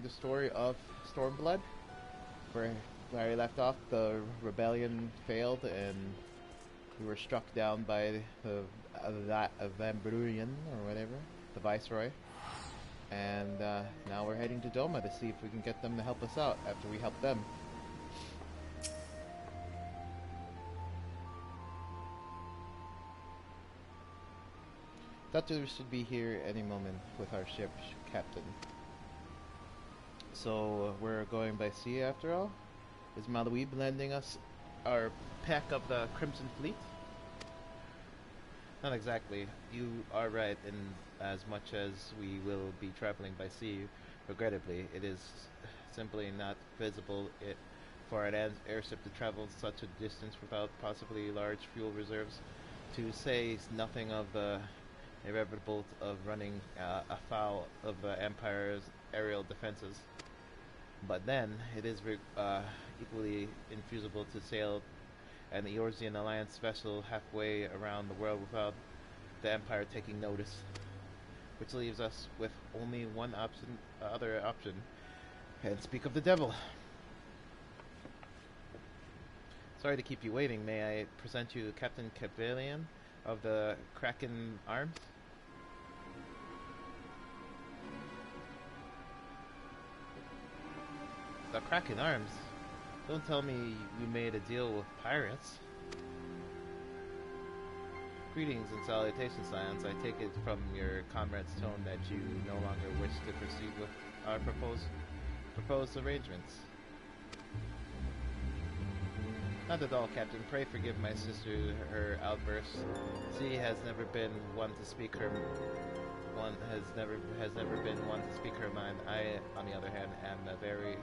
The story of Stormblood, where I left off. The rebellion failed, and we were struck down by that Van Brurian or whatever, the viceroy. And now we're heading to Doma to see if we can get them to help us out after we help them. Thought we should be here any moment with our ship, Captain. So we're going by sea after all? Is Malawi lending us our pack of the Crimson Fleet? Not exactly. You are right in as much as we will be traveling by sea. Regrettably, it is simply not feasible for an airship to travel such a distance without possibly large fuel reserves, to say nothing of the inevitable of running afoul of the Empire's aerial defenses. But then, it is equally infeasible to sail an Eorzean Alliance vessel halfway around the world without the Empire taking notice. Which leaves us with only one other option. And speak of the devil. Sorry to keep you waiting. May I present you Captain Capvalian of the Kraken Arms? The Kraken Arms? Don't tell me you made a deal with pirates. Greetings and salutations, Scions. I take it from your comrade's tone that you no longer wish to proceed with our proposed arrangements. Not at all, Captain. Pray forgive my sister her outbursts. She has never been one to speak her mind. I, on the other hand, am a very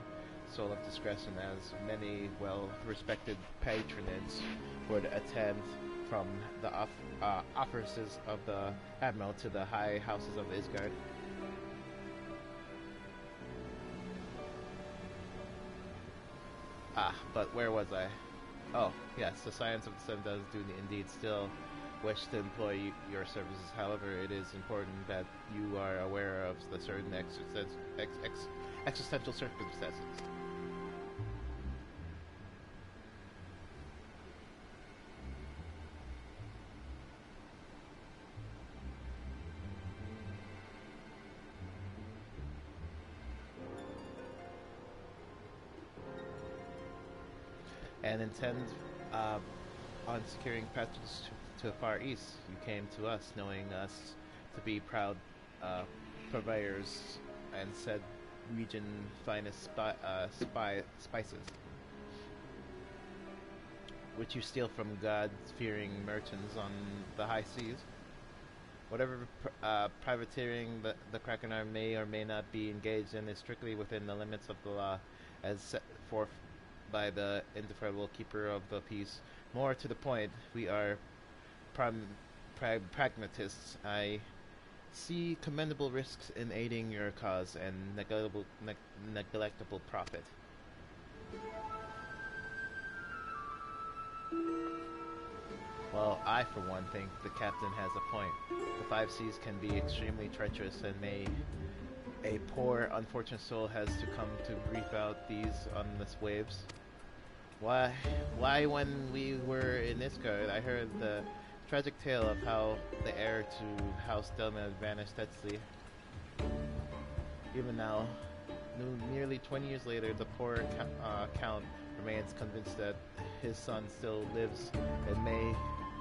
soul of discretion, as many well-respected patrons would attend, from the officers of the Admiral to the high houses of Isgard. But where was I? Oh, yes, the Scions of the Sun does indeed still wish to employ your services. However, it is important that you are aware of the certain existential circumstances. And intend on securing passage to the Far East. You came to us, knowing us to be proud purveyors and said region finest spices, which you steal from God-fearing merchants on the high seas. Whatever privateering the Kraken Arm may or may not be engaged in is strictly within the limits of the law, as set forth by the indefeasible keeper of the peace. More to the point, we are pragmatists. I see commendable risks in aiding your cause and neglectable profit. Well, I, for one, think the captain has a point. The five seas can be extremely treacherous, and a poor, unfortunate soul has to come to grief out these endless waves. Why, when we were in Isgard, I heard the tragic tale of how the heir to House Delma vanished at sea. Even now, nearly 20 years later, the poor count remains convinced that his son still lives and may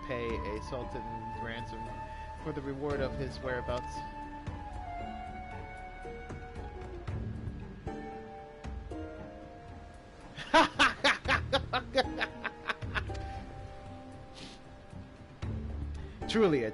pay a sultan ransom for the reward of his whereabouts. Truly a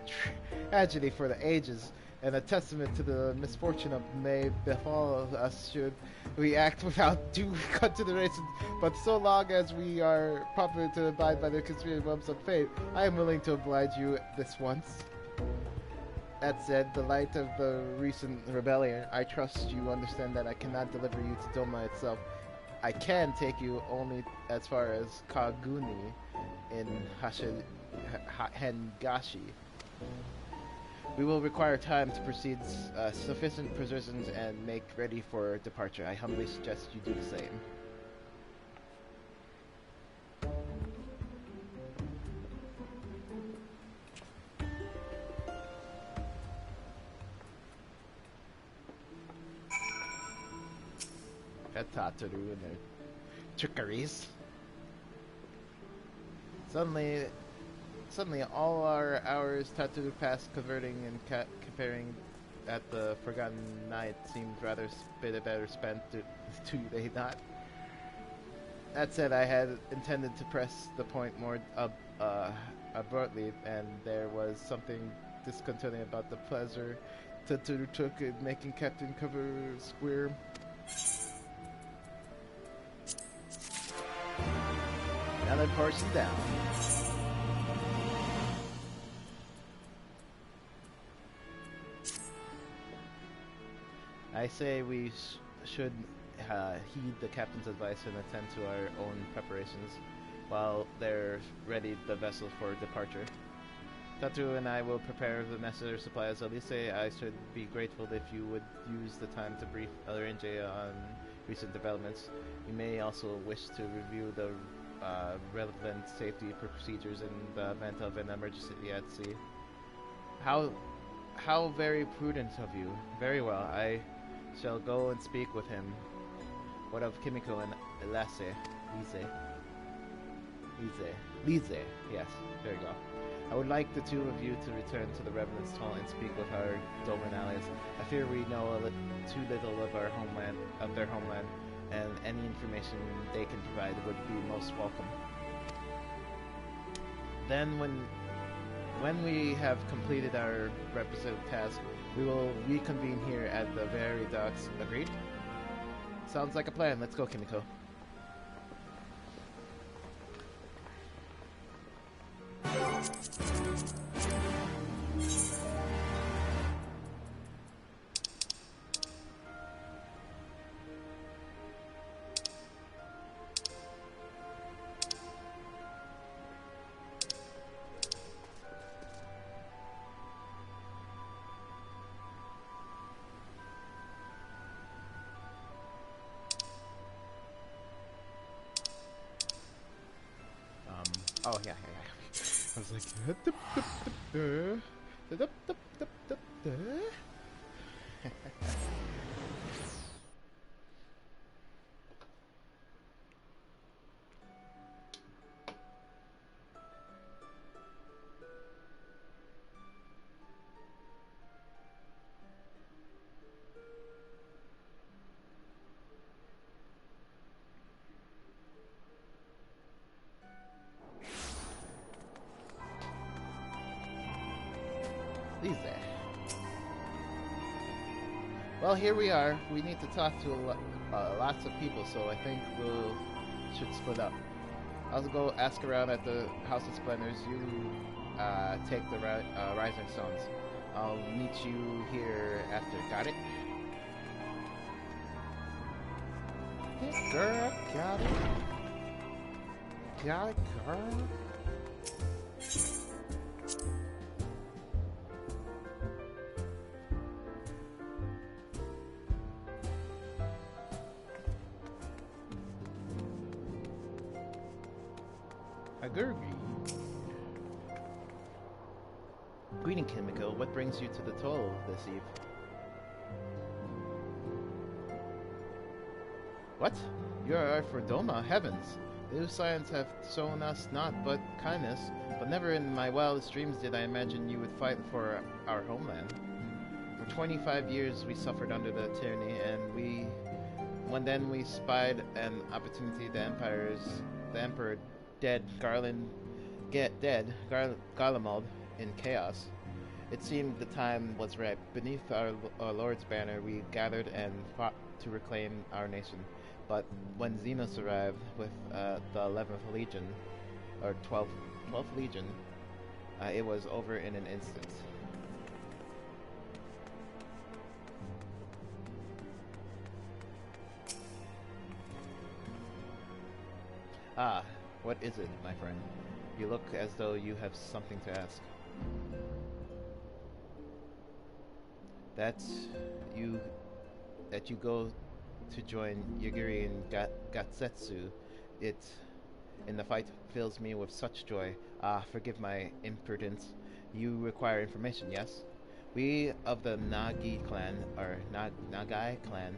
tragedy for the ages, and a testament to the misfortune of may befall us should we act without due consideration. But so long as we are proper to abide by the conspicuous realms of fate, I am willing to oblige you this once. That said, the light of the recent rebellion, I trust you understand that I cannot deliver you to Doma itself. I can take you only as far as Kaguni in Hengashi. We will require time to proceed sufficient provisions and make ready for departure. I humbly suggest you do the same. Tataru and their trickeries. Suddenly all our hours Tataru passed converting and comparing at the Forgotten Night seemed rather better spent, do they not? That said, I had intended to press the point more abruptly, and there was something disconcerting about the pleasure Tataru took in making Captain Cover squirm. Another portion down. I say we should heed the captain's advice and attend to our own preparations while they're ready the vessel for departure. Tatu and I will prepare the necessary supplies. Elise, I should be grateful if you would use the time to brief L.R.N.J. on recent developments. You may also wish to review the relevant safety procedures in the event of an emergency at sea. How very prudent of you. Very well, I shall go and speak with him. What of Kimiko and Lise? Yes, there you go. I would like the two of you to return to the Revenant's Hall and speak with our Doman allies. I fear we know too little of their homeland, and any information they can provide would be most welcome. Then when we have completed our requisite task, we will reconvene here at the very docks. Agreed? Sounds like a plan. Let's go, Kimiko. Oh, yeah. I was like... There. Well, here we are. We need to talk to lots of people, so I think should split up. I'll go ask around at the House of Splendors. You take the Rising Stones. I'll meet you here after. Got it? Yeah, girl, got it. Got it, girl. Greeting, Kimiko. What brings you to the toll this eve? What? You are for Doma, heavens! The Usayans have shown us naught but kindness, but never in my wildest dreams did I imagine you would fight for our homeland. For 25 years we suffered under the tyranny, and when we spied an opportunity, the Emperor dead, Garlemald in chaos. It seemed the time was ripe. Beneath our Lord's banner, we gathered and fought to reclaim our nation. But when Xenos arrived with the 11th Legion, or 12th Legion, it was over in an instant. Ah, what is it, my friend? You look as though you have something to ask. that you that you go to join Yagiri and Gatsetsu. It in the fight fills me with such joy. Ah, forgive my imprudence. You require information, yes? We of the Nagi clan, or Nagai clan,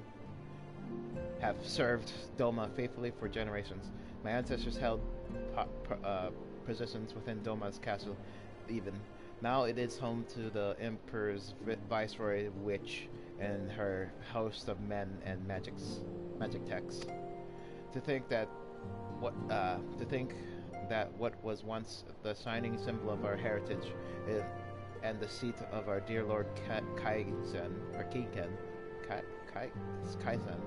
have served Doma faithfully for generations. My ancestors held positions within Doma's castle, even. Now it is home to the Emperor's Viceroy Witch and her host of men and magic techs. To think that to think that what was once the shining symbol of our heritage and the seat of our dear Lord Kaizen, or Kiken, Kaizen,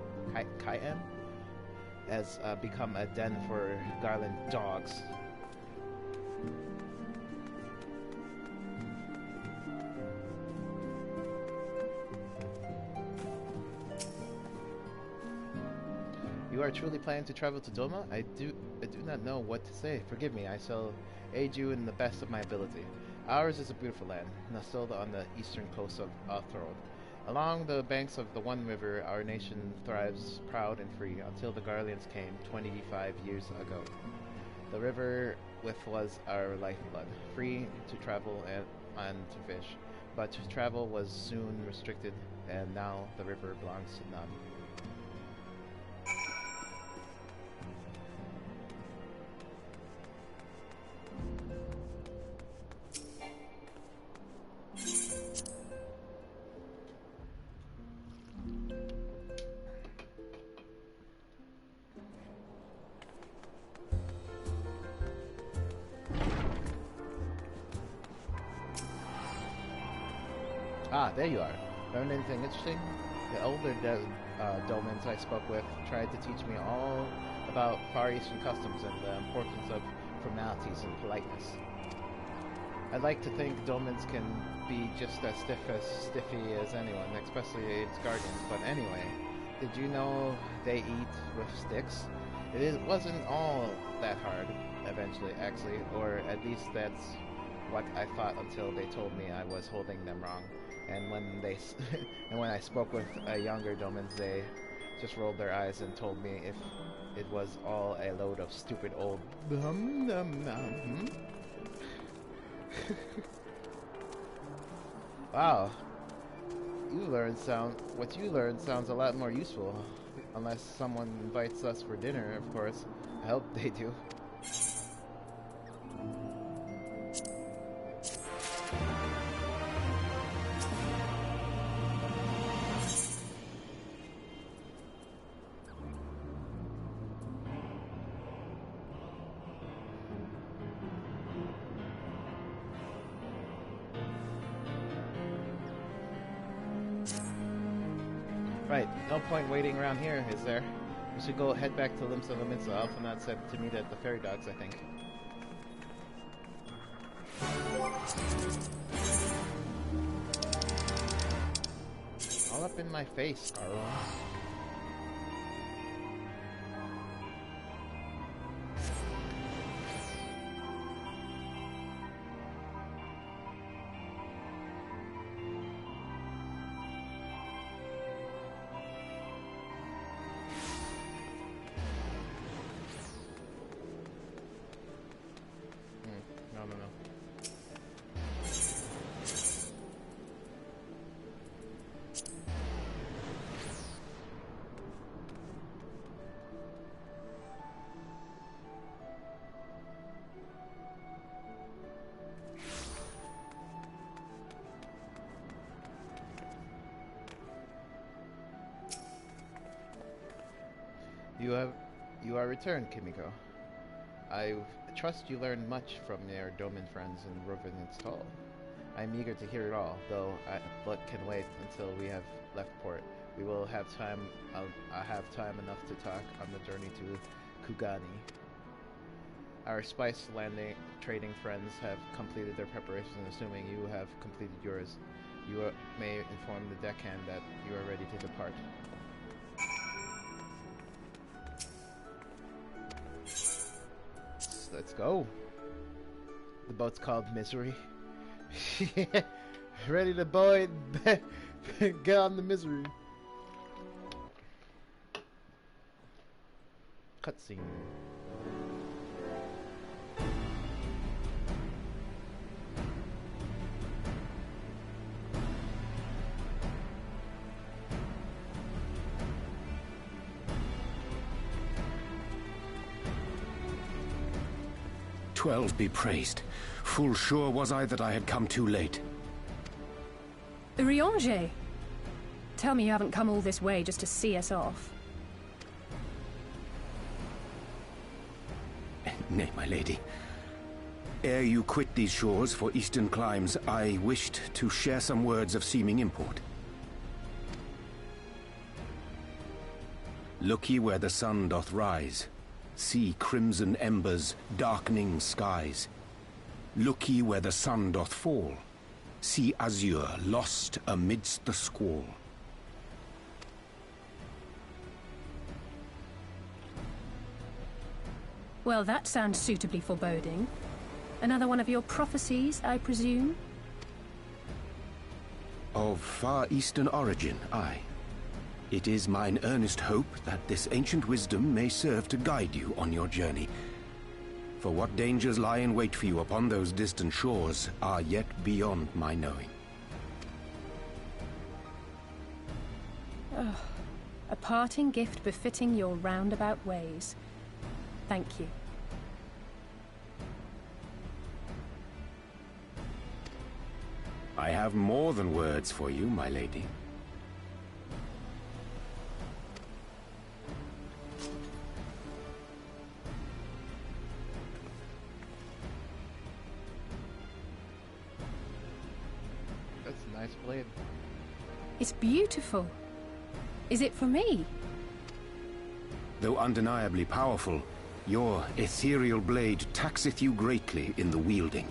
has become a den for Garland dogs. You are truly planning to travel to Doma? I do not know what to say. Forgive me, I shall aid you in the best of my ability. Ours is a beautiful land, nestled on the eastern coast of Othrod. Along the banks of the One River, our nation thrives proud and free until the Garleans came 25 years ago. The river was our lifeblood, free to travel and to fish, but travel was soon restricted, and now the river belongs to none. Ah, there you are. Learned anything interesting? The older Dolmens I spoke with tried to teach me all about Far Eastern customs and the importance of formalities and politeness. I'd like to think Dolmens can be just as stiffy as anyone, especially its guardians, but anyway, did you know they eat with sticks? It wasn't all that hard, eventually, actually, or at least that's what I thought until they told me I was holding them wrong. And when I spoke with younger Domans, they just rolled their eyes and told me if it was all a load of stupid old Wow, what you learned sounds a lot more useful. Unless someone invites us for dinner, of course. I hope they do. Right, no point waiting around here, is there? We should go head back to Limsa Lamitsa. Alphanat said to meet at the Fairy Dogs, I think. All up in my face, Carl. You are returned, Kimiko. I trust you learned much from your Doman friends in Rovin and Stall. I'm eager to hear it all, though but can wait until we have left port. We will have time. I have time enough to talk on the journey to Kugani. Our spice landing trading friends have completed their preparations, and assuming you have completed yours, you may inform the deckhand that you are ready to depart. Let's go. The boat's called Misery. Ready to Get on the misery. Cutscene. "12 be praised. Full sure was I that I had come too late." Urianger! Tell me you haven't come all this way just to see us off. Nay, my lady. Ere you quit these shores for eastern climes, I wished to share some words of seeming import. Look ye where the sun doth rise. See crimson embers, darkening skies. Look ye where the sun doth fall. See azure lost amidst the squall. Well, that sounds suitably foreboding. Another one of your prophecies, I presume? Of far eastern origin, aye. It is mine earnest hope that this ancient wisdom may serve to guide you on your journey. For what dangers lie in wait for you upon those distant shores are yet beyond my knowing. Oh, a parting gift befitting your roundabout ways. Thank you. I have more than words for you, my lady. That's a nice blade. It's beautiful. Is it for me? Though undeniably powerful, your ethereal blade taxeth you greatly in the wielding.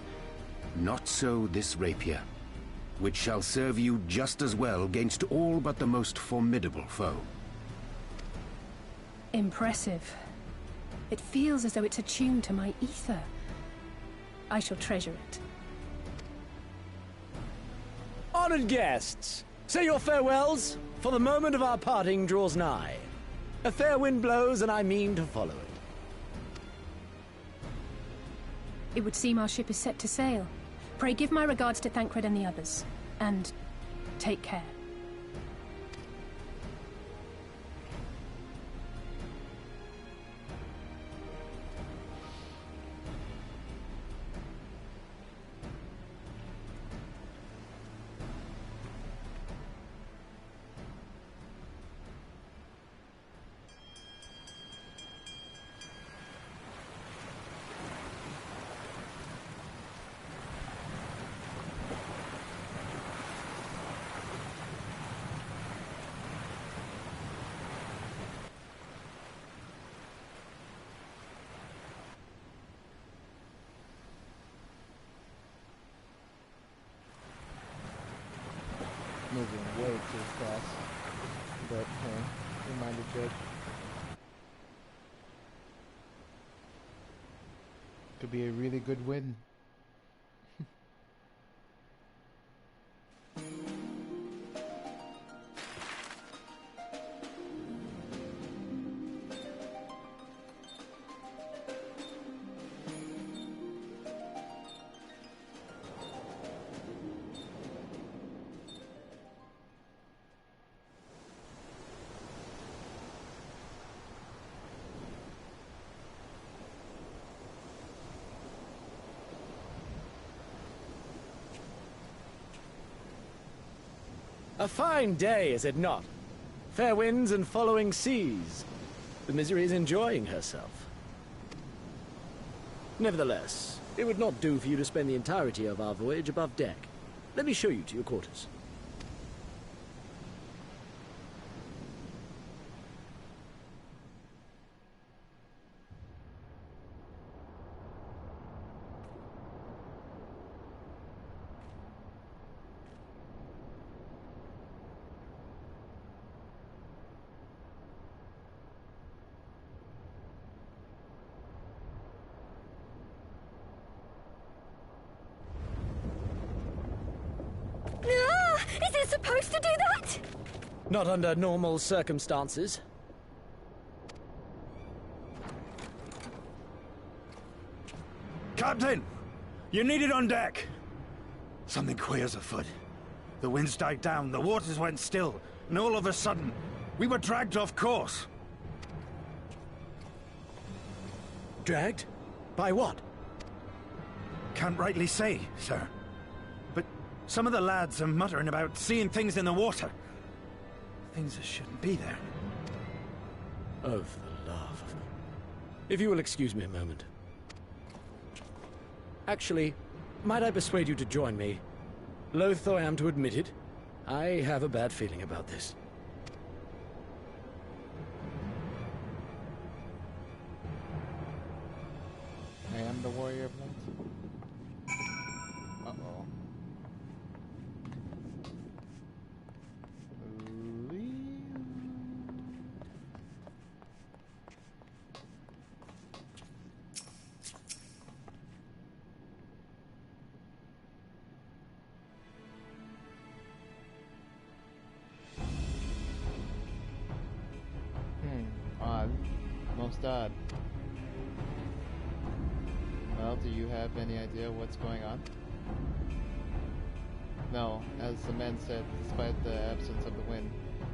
Not so this rapier, which shall serve you just as well against all but the most formidable foe. Impressive. It feels as though it's attuned to my ether. I shall treasure it. Honored guests, say your farewells, for the moment of our parting draws nigh. A fair wind blows, and I mean to follow it. It would seem our ship is set to sail. Pray give my regards to Thancred and the others. And take care. Moving way too fast. But, hey, reminder judge. Could be a really good win. A fine day, is it not? Fair winds and following seas. The Misery is enjoying herself. Nevertheless, it would not do for you to spend the entirety of our voyage above deck. Let me show you to your quarters. supposed to do that? Not under normal circumstances. Captain! You're needed on deck! Something queer's afoot. The winds died down, the waters went still, and all of a sudden, we were dragged off course. Dragged? By what? Can't rightly say, sir. But some of the lads are muttering about seeing things in the water. Things that shouldn't be there. Oh, for the love of... If you will excuse me a moment. Actually, might I persuade you to join me? Loath though I am to admit it, I have a bad feeling about this. I am the warrior of light. Uh-oh. Odd. Most odd. Well, do you have any idea what's going on? No, as the men said, despite the absence of the wind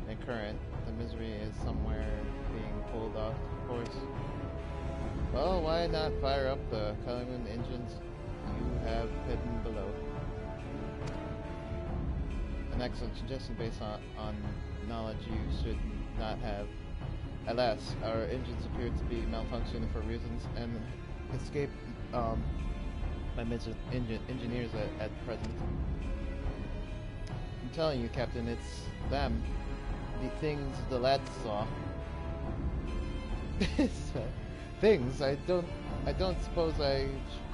and current, the misery is somewhere being pulled off course. Well, why not fire up the Cullinan engines you have hidden below? An excellent suggestion based on knowledge you should not have. Alas, our engines appear to be malfunctioning for reasons and escape my engineers at present. I'm telling you, Captain, it's them. The things the lads saw. Things. I don't suppose I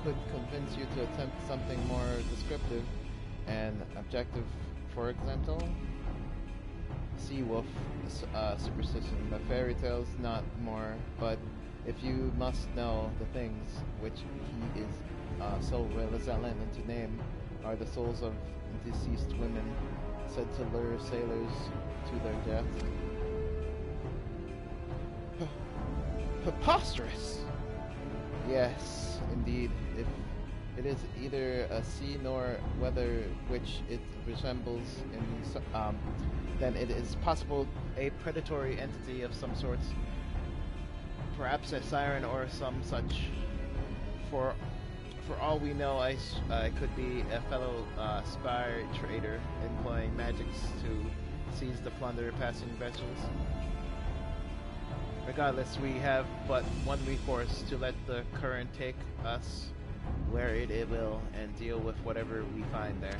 could convince you to attempt something more descriptive and objective. For example, sea wolf superstition. The fairy tales, not more. But if you must know, the things which he is so resilient to name are the souls of deceased women, said to lure sailors to their death. Preposterous! Yes, indeed. If it is either a sea nor weather which it resembles in then it is possible a predatory entity of some sort. Perhaps a siren or some such. For all we know, I could be a fellow spy trader employing magics to seize the plunder passing vessels. Regardless, we have but one recourse: to let the current take us where it will and deal with whatever we find there.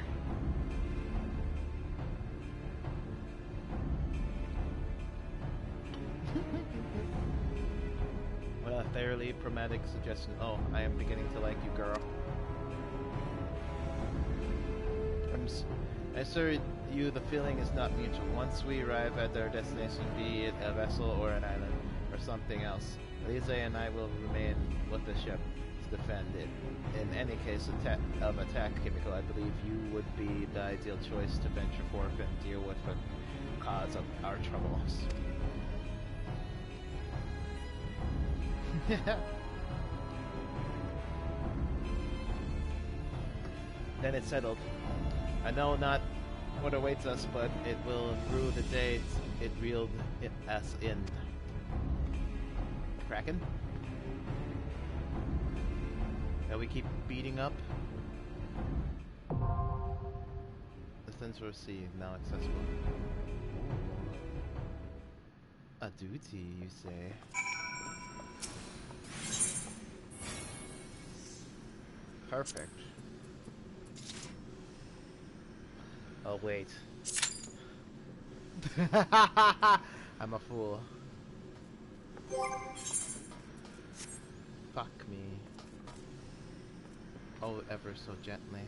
What a fairly pragmatic suggestion. Oh, I am beginning to like you, girl. I assure you the feeling is not mutual. Once we arrive at our destination, be it a vessel or an island or something else, Lise and I will remain with the ship to defend it. In any case of attack, Chemical, I believe you would be the ideal choice to venture forth and deal with the cause of our troubles. Then it's settled. I know not what awaits us, but it will rue the day it reeled us in. Kraken? That we keep beating up? The Central Sea, now accessible. A duty, you say? Perfect. Oh, wait. I'm a fool. Fuck me. Oh, ever so gently.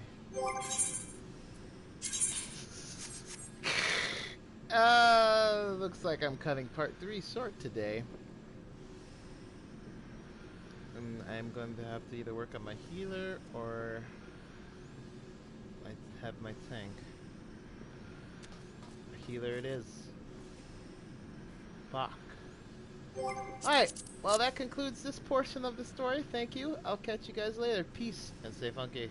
Looks like I'm cutting part 3 short today. And I'm going to have to either work on my healer or I have my tank. healer it is. Fuck. Alright, well that concludes this portion of the story. Thank you. I'll catch you guys later. Peace and stay funky.